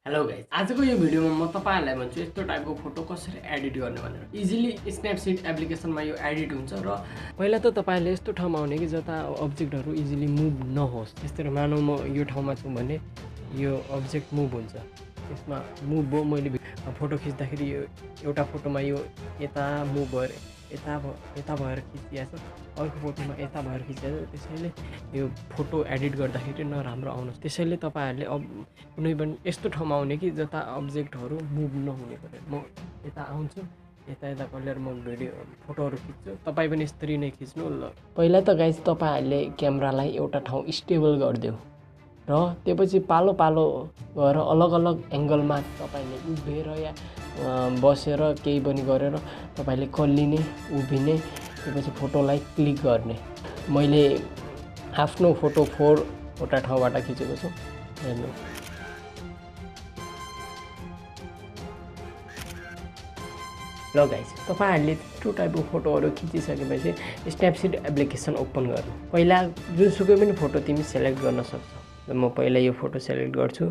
Hello guys, आजको यो भिडियोमा म तपाईहरुलाई भन्छु यस्तो टाइपको फोटो कसरी एडिट गर्ने भनेर। इजिली स्न्यापसीड एप्लिकेसनमा यो एडिट हुन्छ र पहिला त तपाईहरुले यस्तो ठाउँमा आउने कि जता अब्जेक्टहरु इजिली मुभ नहोस्। त्यस्तै मानौ म यो ठाउँमा छु भने यो अब्जेक्ट मुभ हुन्छ। त्यसमा मुभ भयो, मैले फोटो खिच्दाखेरि यो एउटा फोटोमा यो यता मुभ भएर यता भएर खिचिएको छ, अर्को फोटोमा यता भएर खिचिएको छ। त्यसैले यो फोटो एडिट गर्दाखेरि नराम्रो आउँछ। त्यसैले तपाईहरुले अब कुनै पनि यस्तो ठाउँमा आउने कि जता अब्जेक्टहरु मुभ नहुने गरे। म यता आउँछु, यता गरेर म फोटोहरु खिच्छु। तपाई पनि यसरी नै खिच्नु ल। पहिला त गाइस तपाईहरुले क्यामेरालाई एउटा ठाउँ स्टेबल गर्दियो र त्यसपछि पालो पालो गएर अलग अलग एंगलमा तपाईले उभिएर या बसेर केही पनि गरेर तपाईले कल्लिने, उभिने, त्यसपछि फोटोलाई क्लिक गर्ने। मैले आफ्नो फोटो 4 वटा ठाउँबाट खिचेको छु। हेर्नु, ल गाइस, तपाईहरुले त्यो टाइपको फोटोहरु खिचिसकेपछि स्न्यापसीड एप्लिकेसन ओपन गर्नु। पहिला जुनसुकै पनि फोटो तिमी सेलेक्ट गर्न सक्छौ। म पहिला यो फोटो सेलेक्ट गर्छु।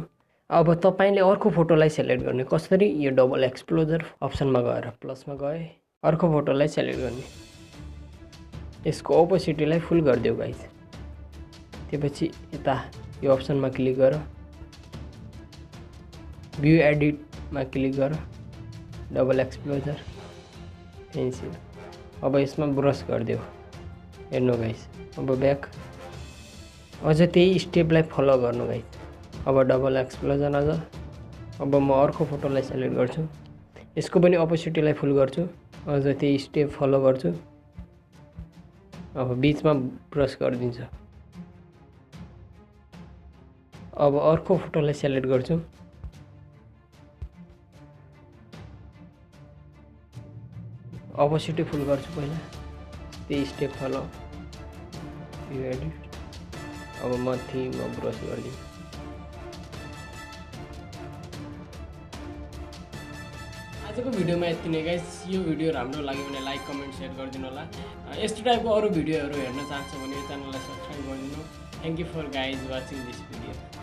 अब तपाईले अर्को फोटोलाई सेलेक्ट गर्ने। कसरी? यो डबल एक्सप्लोजर अप्सनमा गएर प्लसमा गए अर्को फोटोलाई सेलेक्ट गर्ने। यसको ओपोसिटीलाई फुल गरिदिऊ गाइस। त्यसपछि यता यो अप्सनमा क्लिक गर, भ्यू एडिटमा क्लिक गर, डबल एक्सप्लोजर, पेन्सिल। अब यसमा ब्रश गरिदिऊ। हेर्नु गाइस, अब ब्याक। अझ त्यही स्टेपलाई फलो गर्नु गाइस। अब डबल एक्सप्लोजर अझ। अब म अर्को फोटोलाई सेलेक्ट गर्छु। यसको पनि अपोसिटीलाई फुल गर्छु। अझ त्यही स्टेप फलो गर्छु। अब बीचमा ब्रश गरिदिन्छु। अब अर्को फोटोलाई सेलेक्ट गर्छु। अपोसिटी फुल गर्छु पहिला, त्यही स्टेप फलो, यो एडिट। अब माथि म ब्रश गरिदिन्छु। आजको भिडियोमा यति नै गाइस। यो भिडियो राम्रो लाग्यो भने लाइक, कमेन्ट, शेयर गरिदिनु होला। यस्तो टाइपको अरू भिडियोहरू हेर्न चाहन्छ भने यो च्यानललाई सब्स्क्राइब गरिदिनु। Thank you for guys watching this video.